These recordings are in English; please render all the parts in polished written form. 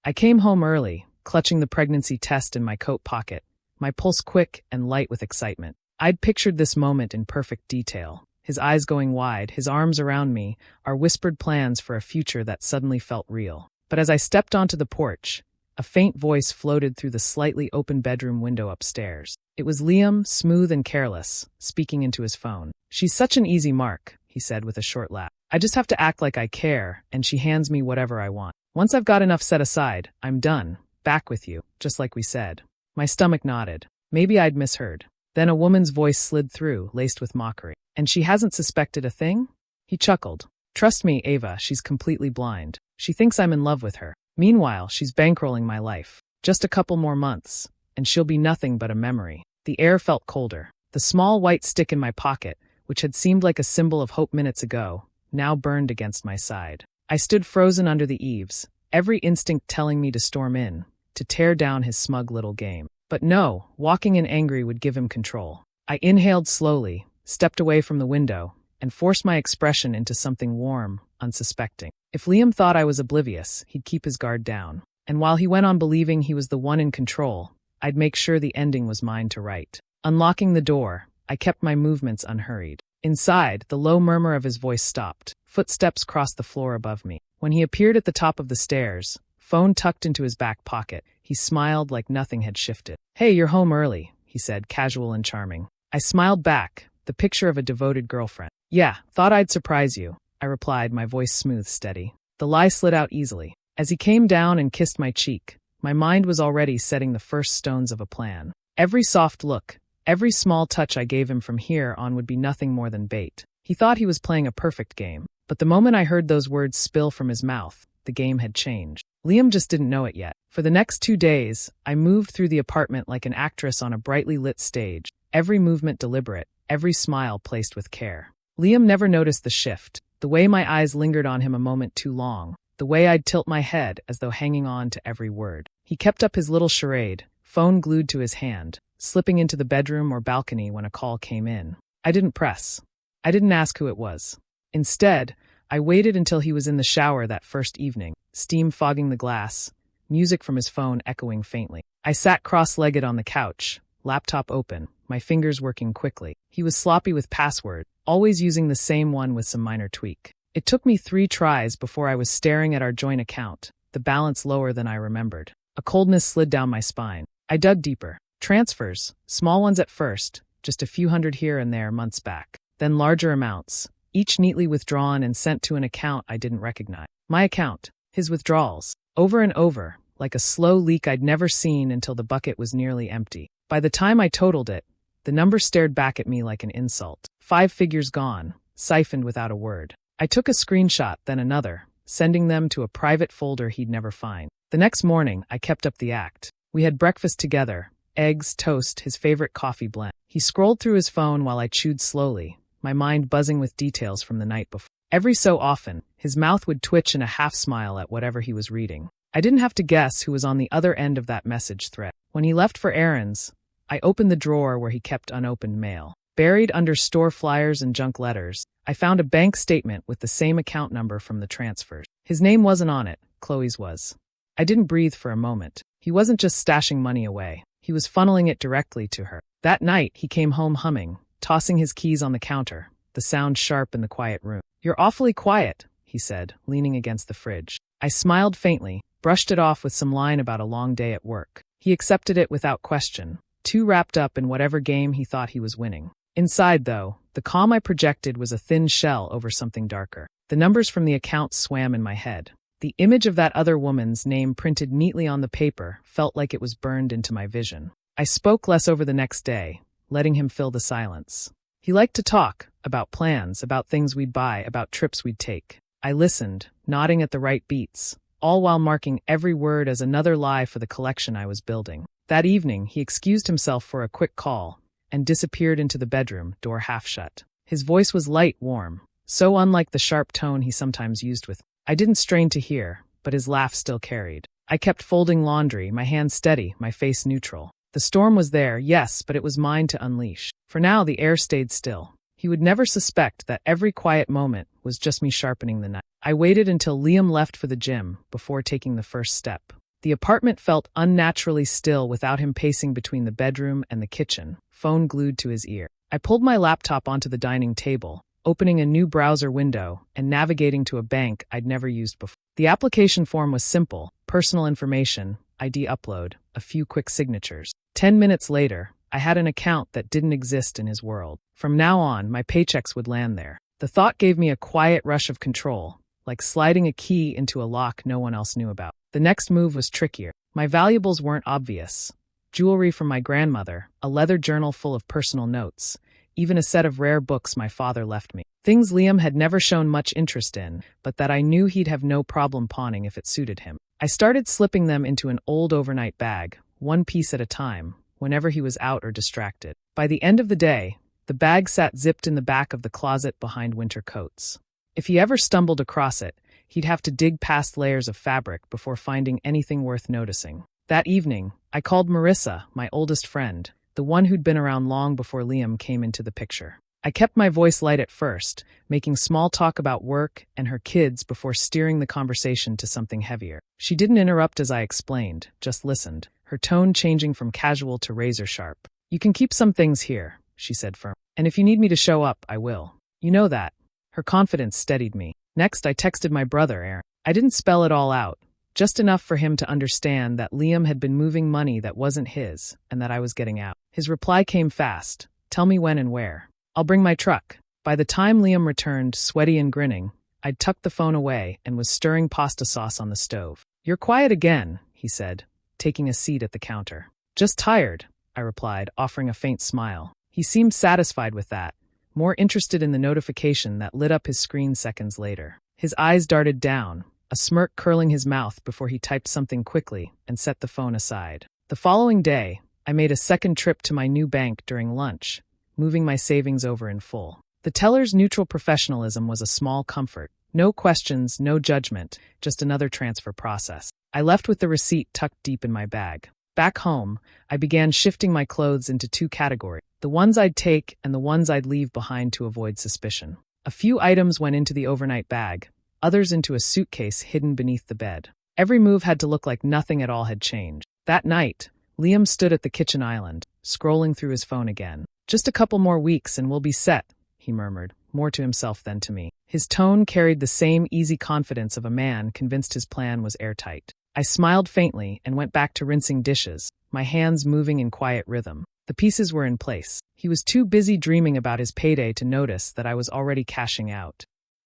I came home early, clutching the pregnancy test in my coat pocket, my pulse quick and light with excitement. I'd pictured this moment in perfect detail. His eyes going wide, his arms around me, our whispered plans for a future that suddenly felt real. But as I stepped onto the porch, a faint voice floated through the slightly open bedroom window upstairs. It was Liam, smooth and careless, speaking into his phone. "She's such an easy mark," he said with a short laugh. "I just have to act like I care, and she hands me whatever I want. Once I've got enough set aside, I'm done. Back with you, just like we said." My stomach nodded. Maybe I'd misheard. Then a woman's voice slid through, laced with mockery. "And she hasn't suspected a thing?" He chuckled. "Trust me, Ava, she's completely blind. She thinks I'm in love with her. Meanwhile, she's bankrolling my life. Just a couple more months, and she'll be nothing but a memory." The air felt colder. The small white stick in my pocket, which had seemed like a symbol of hope minutes ago, now burned against my side. I stood frozen under the eaves, every instinct telling me to storm in, to tear down his smug little game. But no, walking in angry would give him control. I inhaled slowly, stepped away from the window, and forced my expression into something warm, unsuspecting. If Liam thought I was oblivious, he'd keep his guard down. And while he went on believing he was the one in control, I'd make sure the ending was mine to write. Unlocking the door, I kept my movements unhurried. Inside, the low murmur of his voice stopped. Footsteps crossed the floor above me. When he appeared at the top of the stairs, phone tucked into his back pocket, he smiled like nothing had shifted. "Hey, you're home early," he said, casual and charming. I smiled back, the picture of a devoted girlfriend. "Yeah, thought I'd surprise you," I replied, my voice smooth, steady. The lie slid out easily. As he came down and kissed my cheek, my mind was already setting the first stones of a plan. Every soft look, every small touch I gave him from here on would be nothing more than bait. He thought he was playing a perfect game. But the moment I heard those words spill from his mouth, the game had changed. Liam just didn't know it yet. For the next 2 days, I moved through the apartment like an actress on a brightly lit stage, every movement deliberate, every smile placed with care. Liam never noticed the shift, the way my eyes lingered on him a moment too long, the way I'd tilt my head as though hanging on to every word. He kept up his little charade, phone glued to his hand, slipping into the bedroom or balcony when a call came in. I didn't press. I didn't ask who it was. Instead, I waited until he was in the shower that first evening, steam fogging the glass, music from his phone echoing faintly. I sat cross-legged on the couch, laptop open, my fingers working quickly. He was sloppy with password, always using the same one with some minor tweak. It took me 3 tries before I was staring at our joint account, the balance lower than I remembered. A coldness slid down my spine. I dug deeper. Transfers, small ones at first, just a few hundred here and there months back. Then larger amounts, each neatly withdrawn and sent to an account I didn't recognize. My account, his withdrawals, over and over, like a slow leak I'd never seen until the bucket was nearly empty. By the time I totaled it, the number stared back at me like an insult. 5 figures gone, siphoned without a word. I took a screenshot, then another, sending them to a private folder he'd never find. The next morning, I kept up the act. We had breakfast together, eggs, toast, his favorite coffee blend. He scrolled through his phone while I chewed slowly, my mind buzzing with details from the night before. Every so often, his mouth would twitch in a half-smile at whatever he was reading. I didn't have to guess who was on the other end of that message thread. When he left for errands, I opened the drawer where he kept unopened mail. Buried under store flyers and junk letters, I found a bank statement with the same account number from the transfers. His name wasn't on it, Chloe's was. I didn't breathe for a moment. He wasn't just stashing money away. He was funneling it directly to her. That night, he came home humming, tossing his keys on the counter, the sound sharp in the quiet room. "You're awfully quiet," he said, leaning against the fridge. I smiled faintly, brushed it off with some line about a long day at work. He accepted it without question, too wrapped up in whatever game he thought he was winning. Inside, though, the calm I projected was a thin shell over something darker. The numbers from the account swam in my head. The image of that other woman's name printed neatly on the paper felt like it was burned into my vision. I spoke less over the next day, letting him fill the silence. He liked to talk, about plans, about things we'd buy, about trips we'd take. I listened, nodding at the right beats, all while marking every word as another lie for the collection I was building. That evening, he excused himself for a quick call and disappeared into the bedroom, door half shut. His voice was light, warm, so unlike the sharp tone he sometimes used with me. I didn't strain to hear, but his laugh still carried. I kept folding laundry, my hands steady, my face neutral. The storm was there, yes, but it was mine to unleash. For now, the air stayed still. He would never suspect that every quiet moment was just me sharpening the knife. I waited until Liam left for the gym before taking the first step. The apartment felt unnaturally still without him pacing between the bedroom and the kitchen, phone glued to his ear. I pulled my laptop onto the dining table, opening a new browser window and navigating to a bank I'd never used before. The application form was simple: personal information, ID upload, a few quick signatures. 10 minutes later, I had an account that didn't exist in his world. From now on, my paychecks would land there. The thought gave me a quiet rush of control, like sliding a key into a lock no one else knew about. The next move was trickier. My valuables weren't obvious. Jewelry from my grandmother, a leather journal full of personal notes, even a set of rare books my father left me. Things Liam had never shown much interest in, but that I knew he'd have no problem pawning if it suited him. I started slipping them into an old overnight bag, one piece at a time, whenever he was out or distracted. By the end of the day, the bag sat zipped in the back of the closet behind winter coats. If he ever stumbled across it, he'd have to dig past layers of fabric before finding anything worth noticing. That evening, I called Marissa, my oldest friend, the one who'd been around long before Liam came into the picture. I kept my voice light at first, making small talk about work and her kids before steering the conversation to something heavier. She didn't interrupt as I explained, just listened, her tone changing from casual to razor sharp. "You can keep some things here," she said firmly. "And if you need me to show up, I will. You know that." Her confidence steadied me. Next, I texted my brother, Aaron. I didn't spell it all out, just enough for him to understand that Liam had been moving money that wasn't his and that I was getting out. His reply came fast. "Tell me when and where. I'll bring my truck." By the time Liam returned, sweaty and grinning, I'd tucked the phone away and was stirring pasta sauce on the stove. "You're quiet again," he said, taking a seat at the counter. "Just tired," I replied, offering a faint smile. He seemed satisfied with that, more interested in the notification that lit up his screen seconds later. His eyes darted down, a smirk curling his mouth before he typed something quickly and set the phone aside. The following day, I made a second trip to my new bank during lunch, moving my savings over in full. The teller's neutral professionalism was a small comfort. No questions, no judgment, just another transfer process. I left with the receipt tucked deep in my bag. Back home, I began shifting my clothes into two categories: the ones I'd take and the ones I'd leave behind to avoid suspicion. A few items went into the overnight bag, others into a suitcase hidden beneath the bed. Every move had to look like nothing at all had changed. That night, Liam stood at the kitchen island, scrolling through his phone again. "Just a couple more weeks and we'll be set," he murmured, more to himself than to me. His tone carried the same easy confidence of a man convinced his plan was airtight. I smiled faintly and went back to rinsing dishes, my hands moving in quiet rhythm. The pieces were in place. He was too busy dreaming about his payday to notice that I was already cashing out.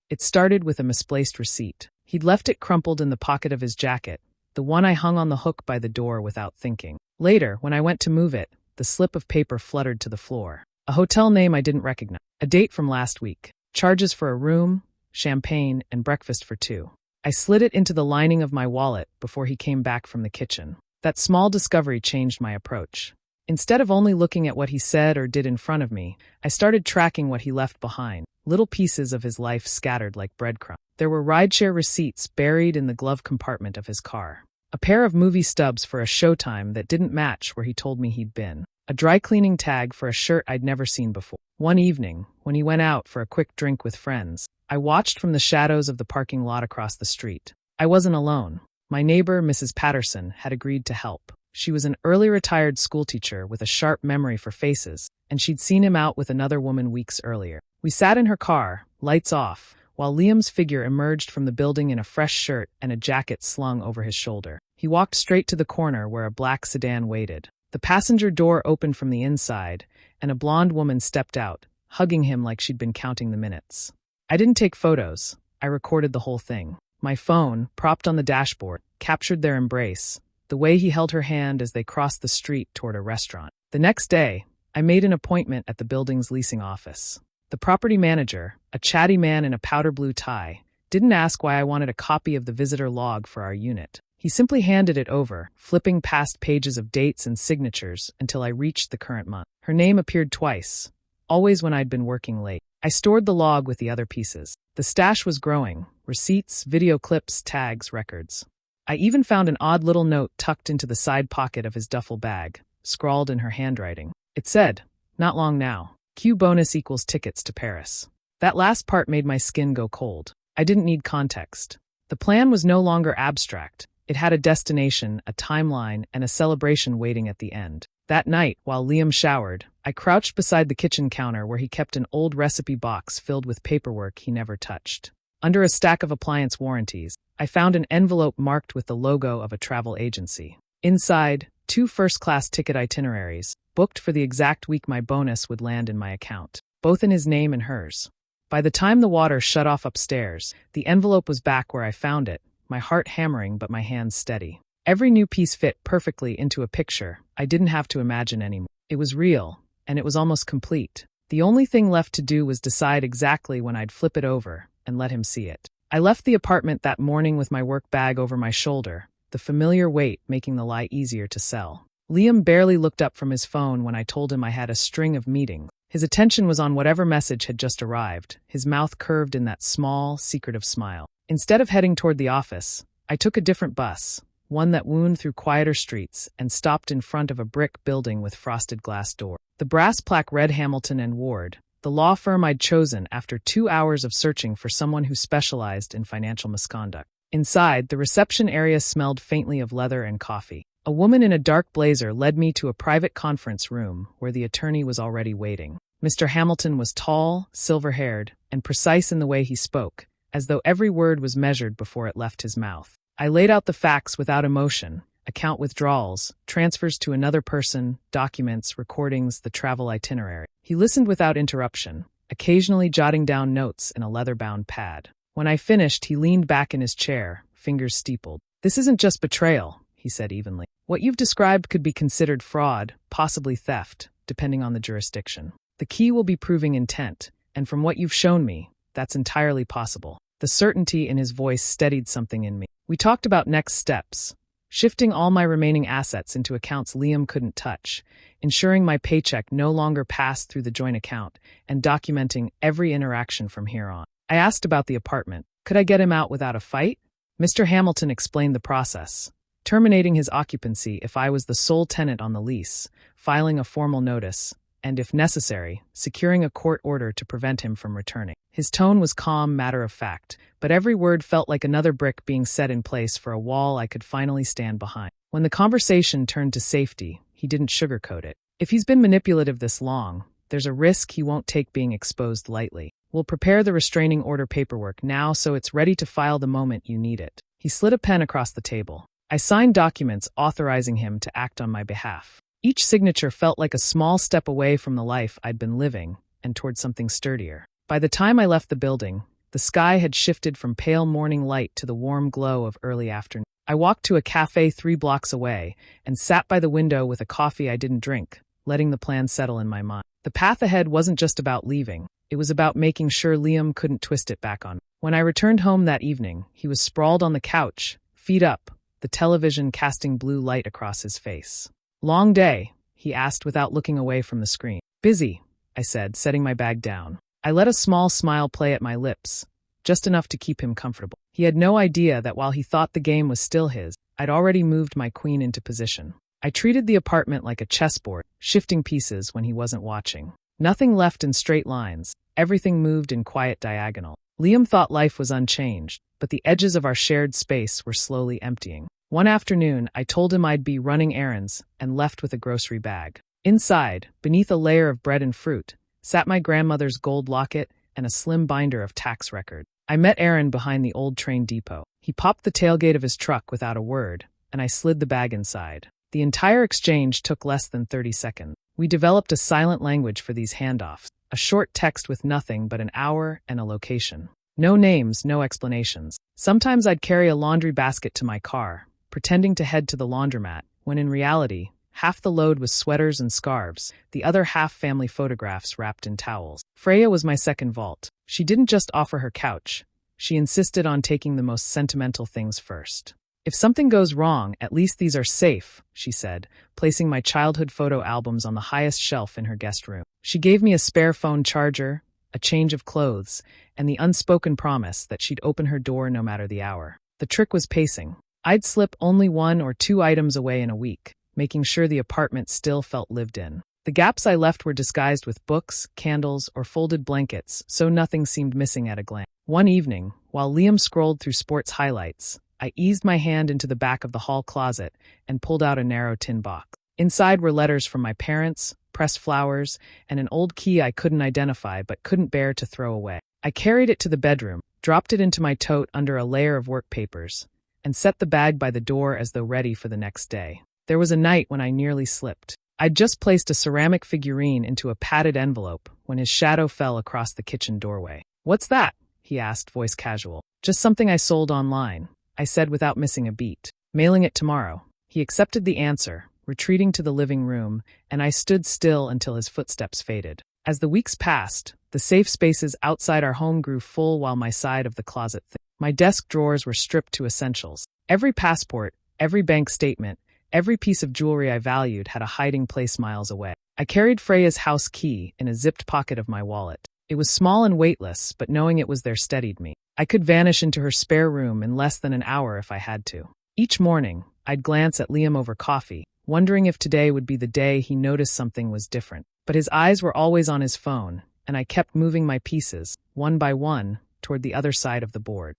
It started with a misplaced receipt. He'd left it crumpled in the pocket of his jacket, the one I hung on the hook by the door without thinking. Later, when I went to move it, the slip of paper fluttered to the floor. A hotel name I didn't recognize. A date from last week. Charges for a room, champagne, and breakfast for two. I slid it into the lining of my wallet before he came back from the kitchen. That small discovery changed my approach. Instead of only looking at what he said or did in front of me, I started tracking what he left behind, little pieces of his life scattered like breadcrumbs. There were rideshare receipts buried in the glove compartment of his car. A pair of movie stubs for a showtime that didn't match where he told me he'd been. A dry cleaning tag for a shirt I'd never seen before. One evening, when he went out for a quick drink with friends, I watched from the shadows of the parking lot across the street. I wasn't alone. My neighbor, Mrs. Patterson, had agreed to help. She was an early retired schoolteacher with a sharp memory for faces, and she'd seen him out with another woman weeks earlier. We sat in her car, lights off, while Liam's figure emerged from the building in a fresh shirt and a jacket slung over his shoulder. He walked straight to the corner where a black sedan waited. The passenger door opened from the inside, and a blonde woman stepped out, hugging him like she'd been counting the minutes. I didn't take photos. I recorded the whole thing. My phone, propped on the dashboard, captured their embrace, the way he held her hand as they crossed the street toward a restaurant. The next day, I made an appointment at the building's leasing office. The property manager, a chatty man in a powder blue tie, didn't ask why I wanted a copy of the visitor log for our unit. He simply handed it over, flipping past pages of dates and signatures until I reached the current month. Her name appeared twice, always when I'd been working late. I stored the log with the other pieces. The stash was growing: receipts, video clips, tags, records. I even found an odd little note tucked into the side pocket of his duffel bag, scrawled in her handwriting. It said, "Not long now. Q bonus equals tickets to Paris." That last part made my skin go cold. I didn't need context. The plan was no longer abstract. It had a destination, a timeline, and a celebration waiting at the end. That night, while Liam showered, I crouched beside the kitchen counter where he kept an old recipe box filled with paperwork he never touched. Under a stack of appliance warranties, I found an envelope marked with the logo of a travel agency. Inside, 2 first-class ticket itineraries, booked for the exact week my bonus would land in my account, both in his name and hers. By the time the water shut off upstairs, the envelope was back where I found it, my heart hammering but my hands steady. Every new piece fit perfectly into a picture I didn't have to imagine anymore. It was real, and it was almost complete. The only thing left to do was decide exactly when I'd flip it over and let him see it. I left the apartment that morning with my work bag over my shoulder, the familiar weight making the lie easier to sell. Liam barely looked up from his phone when I told him I had a string of meetings. His attention was on whatever message had just arrived, his mouth curved in that small, secretive smile. Instead of heading toward the office, I took a different bus, one that wound through quieter streets and stopped in front of a brick building with frosted glass door. The brass plaque read Hamilton and Ward, the law firm I'd chosen after 2 hours of searching for someone who specialized in financial misconduct. Inside, the reception area smelled faintly of leather and coffee. A woman in a dark blazer led me to a private conference room where the attorney was already waiting. Mr. Hamilton was tall, silver-haired, and precise in the way he spoke, as though every word was measured before it left his mouth. I laid out the facts without emotion: account withdrawals, transfers to another person, documents, recordings, the travel itinerary. He listened without interruption, occasionally jotting down notes in a leather-bound pad. When I finished, he leaned back in his chair, fingers steepled. "This isn't just betrayal," he said evenly. "What you've described could be considered fraud, possibly theft, depending on the jurisdiction. The key will be proving intent, and from what you've shown me, that's entirely possible." The certainty in his voice steadied something in me. We talked about next steps, shifting all my remaining assets into accounts Liam couldn't touch, ensuring my paycheck no longer passed through the joint account, and documenting every interaction from here on. I asked about the apartment. Could I get him out without a fight? Mr. Hamilton explained the process, terminating his occupancy if I was the sole tenant on the lease, filing a formal notice, and if necessary, securing a court order to prevent him from returning. His tone was calm, matter-of-fact, but every word felt like another brick being set in place for a wall I could finally stand behind. When the conversation turned to safety, he didn't sugarcoat it. "If he's been manipulative this long, there's a risk he won't take being exposed lightly. We'll prepare the restraining order paperwork now so it's ready to file the moment you need it." He slid a pen across the table. I signed documents authorizing him to act on my behalf. Each signature felt like a small step away from the life I'd been living and toward something sturdier. By the time I left the building, the sky had shifted from pale morning light to the warm glow of early afternoon. I walked to a cafe 3 blocks away and sat by the window with a coffee I didn't drink, letting the plan settle in my mind. The path ahead wasn't just about leaving. It was about making sure Liam couldn't twist it back on me. When I returned home that evening, he was sprawled on the couch, feet up, the television casting blue light across his face. "Long day?" he asked without looking away from the screen. "Busy," I said, setting my bag down. I let a small smile play at my lips, just enough to keep him comfortable. He had no idea that while he thought the game was still his, I'd already moved my queen into position. I treated the apartment like a chessboard, shifting pieces when he wasn't watching. Nothing left in straight lines, everything moved in quiet diagonal. Liam thought life was unchanged, but the edges of our shared space were slowly emptying. One afternoon, I told him I'd be running errands and left with a grocery bag. Inside, beneath a layer of bread and fruit, sat my grandmother's gold locket and a slim binder of tax records. I met Aaron behind the old train depot. He popped the tailgate of his truck without a word, and I slid the bag inside. The entire exchange took less than 30 seconds. We developed a silent language for these handoffs, a short text with nothing but an hour and a location. No names, no explanations. Sometimes I'd carry a laundry basket to my car, pretending to head to the laundromat, when in reality, half the load was sweaters and scarves, the other half family photographs wrapped in towels. Freya was my second vault. She didn't just offer her couch. She insisted on taking the most sentimental things first. "If something goes wrong, at least these are safe," she said, placing my childhood photo albums on the highest shelf in her guest room. She gave me a spare phone charger, a change of clothes, and the unspoken promise that she'd open her door no matter the hour. The trick was pacing. I'd slip only 1 or 2 items away in a week, making sure the apartment still felt lived in. The gaps I left were disguised with books, candles, or folded blankets, so nothing seemed missing at a glance. One evening, while Liam scrolled through sports highlights, I eased my hand into the back of the hall closet and pulled out a narrow tin box. Inside were letters from my parents, pressed flowers, and an old key I couldn't identify but couldn't bear to throw away. I carried it to the bedroom, dropped it into my tote under a layer of work papers, and set the bag by the door as though ready for the next day. There was a night when I nearly slipped. I'd just placed a ceramic figurine into a padded envelope when his shadow fell across the kitchen doorway. "What's that?" he asked, voice casual. "Just something I sold online," I said without missing a beat. "Mailing it tomorrow." He accepted the answer, retreating to the living room, and I stood still until his footsteps faded. As the weeks passed, the safe spaces outside our home grew full while my side of the closet thinned. My desk drawers were stripped to essentials. Every passport, every bank statement, every piece of jewelry I valued had a hiding place miles away. I carried Freya's house key in a zipped pocket of my wallet. It was small and weightless, but knowing it was there steadied me. I could vanish into her spare room in less than an hour if I had to. Each morning, I'd glance at Liam over coffee, wondering if today would be the day he noticed something was different. But his eyes were always on his phone, and I kept moving my pieces, one by one, toward the other side of the board.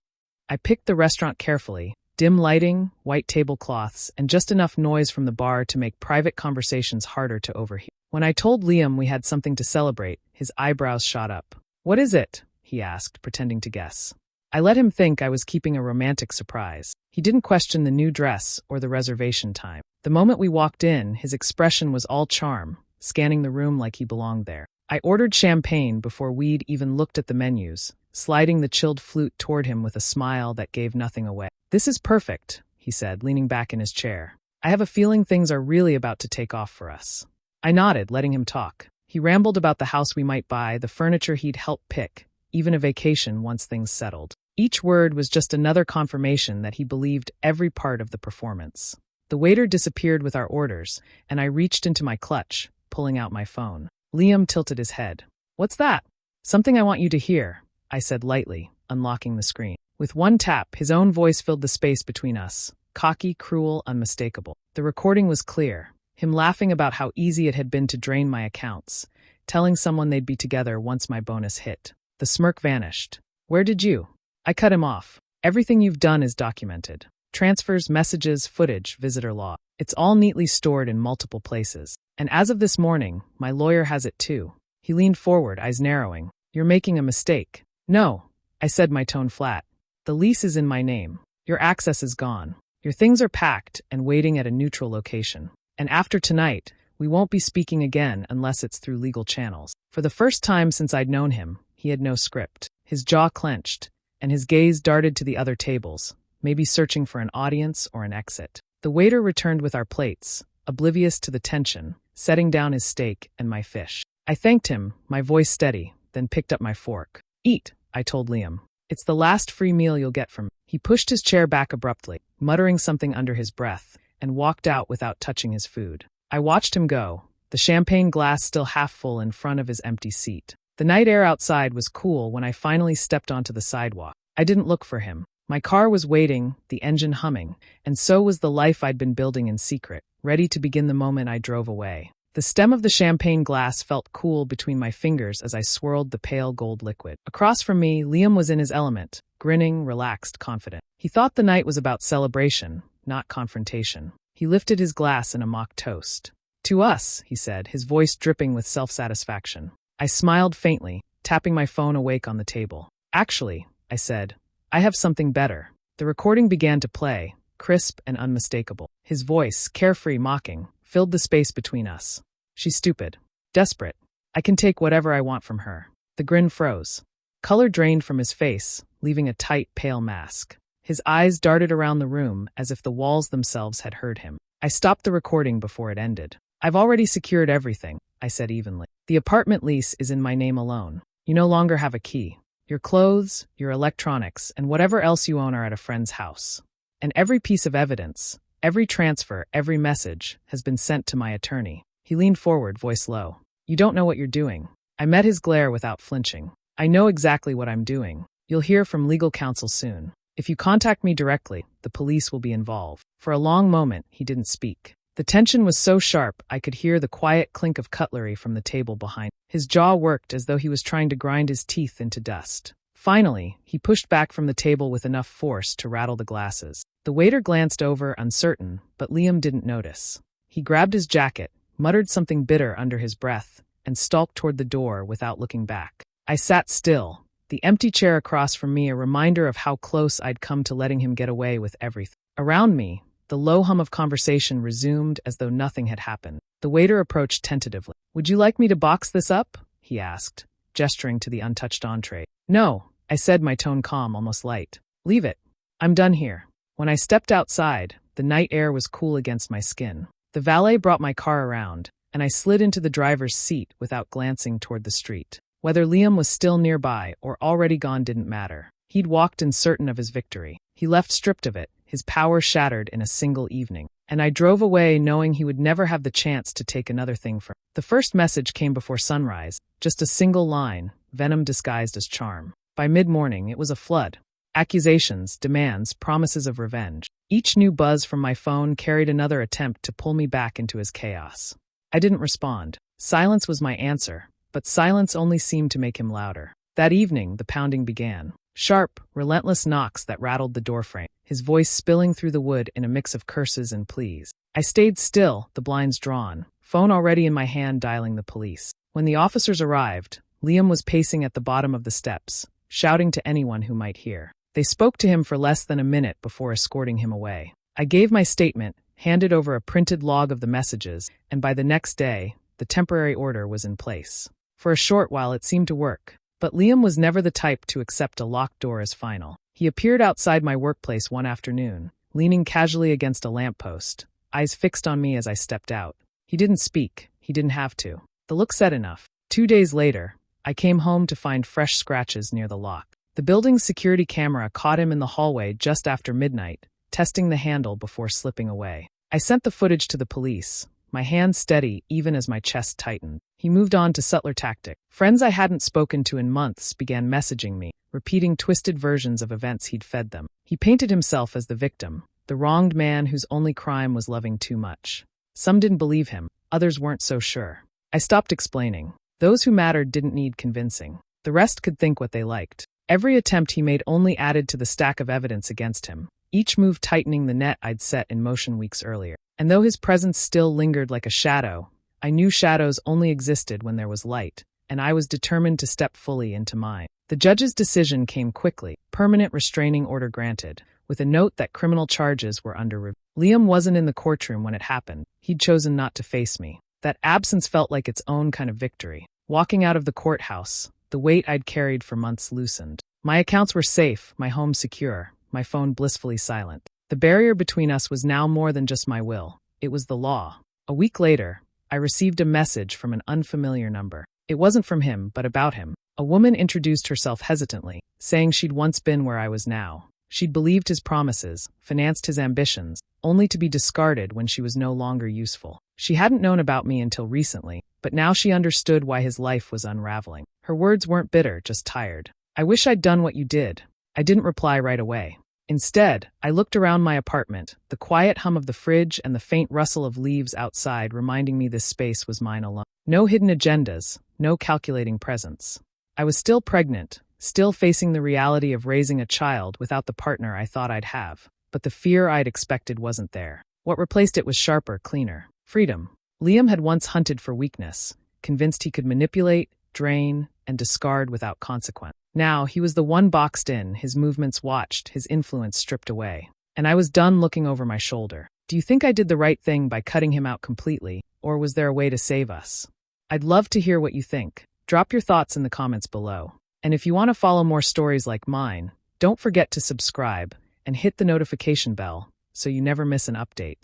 I picked the restaurant carefully, dim lighting, white tablecloths, and just enough noise from the bar to make private conversations harder to overhear. When I told Liam we had something to celebrate, his eyebrows shot up. "What is it?" he asked, pretending to guess. I let him think I was keeping a romantic surprise. He didn't question the new dress or the reservation time. The moment we walked in, his expression was all charm, scanning the room like he belonged there. I ordered champagne before we'd even looked at the menus, sliding the chilled flute toward him with a smile that gave nothing away. "This is perfect," he said, leaning back in his chair. "I have a feeling things are really about to take off for us." I nodded, letting him talk. He rambled about the house we might buy, the furniture he'd helped pick, even a vacation once things settled. Each word was just another confirmation that he believed every part of the performance. The waiter disappeared with our orders, and I reached into my clutch, pulling out my phone. Liam tilted his head. "What's that?" "Something I want you to hear," I said lightly, unlocking the screen. With one tap, his own voice filled the space between us, cocky, cruel, unmistakable. The recording was clear, him laughing about how easy it had been to drain my accounts, telling someone they'd be together once my bonus hit. The smirk vanished. "Where did you?" I cut him off. "Everything you've done is documented. Transfers, messages, footage, visitor log. It's all neatly stored in multiple places. And as of this morning, my lawyer has it too." He leaned forward, eyes narrowing. "You're making a mistake." "No," I said, my tone flat. "The lease is in my name. Your access is gone. Your things are packed and waiting at a neutral location. And after tonight, we won't be speaking again unless it's through legal channels." For the first time since I'd known him, he had no script. His jaw clenched, and his gaze darted to the other tables, maybe searching for an audience or an exit. The waiter returned with our plates, oblivious to the tension, setting down his steak and my fish. I thanked him, my voice steady, then picked up my fork. "Eat," I told Liam. "It's the last free meal you'll get from me." He pushed his chair back abruptly, muttering something under his breath, and walked out without touching his food. I watched him go, the champagne glass still half full in front of his empty seat. The night air outside was cool when I finally stepped onto the sidewalk. I didn't look for him. My car was waiting, the engine humming, and so was the life I'd been building in secret, ready to begin the moment I drove away. The stem of the champagne glass felt cool between my fingers as I swirled the pale gold liquid. Across from me, Liam was in his element, grinning, relaxed, confident. He thought the night was about celebration, not confrontation. He lifted his glass in a mock toast. "To us," he said, his voice dripping with self-satisfaction. I smiled faintly, tapping my phone awake on the table. "Actually," I said, "I have something better." The recording began to play, crisp and unmistakable. His voice, carefree, mocking, filled the space between us. "She's stupid. Desperate. I can take whatever I want from her." The grin froze. Color drained from his face, leaving a tight, pale mask. His eyes darted around the room as if the walls themselves had heard him. I stopped the recording before it ended. "I've already secured everything," I said evenly. "The apartment lease is in my name alone. You no longer have a key. Your clothes, your electronics, and whatever else you own are at a friend's house. And every piece of evidence, every transfer, every message, has been sent to my attorney." He leaned forward, voice low. "You don't know what you're doing." I met his glare without flinching. "I know exactly what I'm doing. You'll hear from legal counsel soon. If you contact me directly, the police will be involved." For a long moment, he didn't speak. The tension was so sharp, I could hear the quiet clink of cutlery from the table behind. His jaw worked as though he was trying to grind his teeth into dust. Finally, he pushed back from the table with enough force to rattle the glasses. The waiter glanced over, uncertain, but Liam didn't notice. He grabbed his jacket, muttered something bitter under his breath, and stalked toward the door without looking back. I sat still, the empty chair across from me a reminder of how close I'd come to letting him get away with everything. Around me, the low hum of conversation resumed as though nothing had happened. The waiter approached tentatively. "Would you like me to box this up?" he asked, gesturing to the untouched entree. "No," I said, my tone calm, almost light. "Leave it. I'm done here." When I stepped outside, the night air was cool against my skin. The valet brought my car around, and I slid into the driver's seat without glancing toward the street. Whether Liam was still nearby or already gone didn't matter. He'd walked in certain of his victory. He left stripped of it, his power shattered in a single evening. And I drove away knowing he would never have the chance to take another thing from me. The first message came before sunrise, just a single line, venom disguised as charm. By mid-morning, it was a flood. Accusations, demands, promises of revenge. Each new buzz from my phone carried another attempt to pull me back into his chaos. I didn't respond. Silence was my answer, but silence only seemed to make him louder. That evening, the pounding began. Sharp, relentless knocks that rattled the doorframe, his voice spilling through the wood in a mix of curses and pleas. I stayed still, the blinds drawn, phone already in my hand dialing the police. When the officers arrived, Liam was pacing at the bottom of the steps, shouting to anyone who might hear. They spoke to him for less than a minute before escorting him away. I gave my statement, handed over a printed log of the messages, and by the next day, the temporary order was in place. For a short while it seemed to work. But Liam was never the type to accept a locked door as final. He appeared outside my workplace one afternoon, leaning casually against a lamppost, eyes fixed on me as I stepped out. He didn't speak. He didn't have to. The look said enough. 2 days later, I came home to find fresh scratches near the lock. The building's security camera caught him in the hallway just after midnight, testing the handle before slipping away. I sent the footage to the police, my hands steady even as my chest tightened. He moved on to subtler tactics. Friends I hadn't spoken to in months began messaging me, repeating twisted versions of events he'd fed them. He painted himself as the victim, the wronged man whose only crime was loving too much. Some didn't believe him, others weren't so sure. I stopped explaining. Those who mattered didn't need convincing. The rest could think what they liked. Every attempt he made only added to the stack of evidence against him, each move tightening the net I'd set in motion weeks earlier. And though his presence still lingered like a shadow, I knew shadows only existed when there was light, and I was determined to step fully into mine. The judge's decision came quickly, permanent restraining order granted, with a note that criminal charges were under review. Liam wasn't in the courtroom when it happened. He'd chosen not to face me. That absence felt like its own kind of victory. Walking out of the courthouse, the weight I'd carried for months loosened. My accounts were safe, my home secure, my phone blissfully silent. The barrier between us was now more than just my will. It was the law. A week later, I received a message from an unfamiliar number. It wasn't from him, but about him. A woman introduced herself hesitantly, saying she'd once been where I was now. She'd believed his promises, financed his ambitions, only to be discarded when she was no longer useful. She hadn't known about me until recently, but now she understood why his life was unraveling. Her words weren't bitter, just tired. "I wish I'd done what you did." I didn't reply right away. Instead, I looked around my apartment, the quiet hum of the fridge and the faint rustle of leaves outside reminding me this space was mine alone. No hidden agendas, no calculating presence. I was still pregnant, still facing the reality of raising a child without the partner I thought I'd have, but the fear I'd expected wasn't there. What replaced it was sharper, cleaner. Freedom. Liam had once hunted for weakness, convinced he could manipulate, drain, and discard without consequence. Now, he was the one boxed in, his movements watched, his influence stripped away. And I was done looking over my shoulder. Do you think I did the right thing by cutting him out completely, or was there a way to save us? I'd love to hear what you think. Drop your thoughts in the comments below. And if you want to follow more stories like mine, don't forget to subscribe and hit the notification bell so you never miss an update.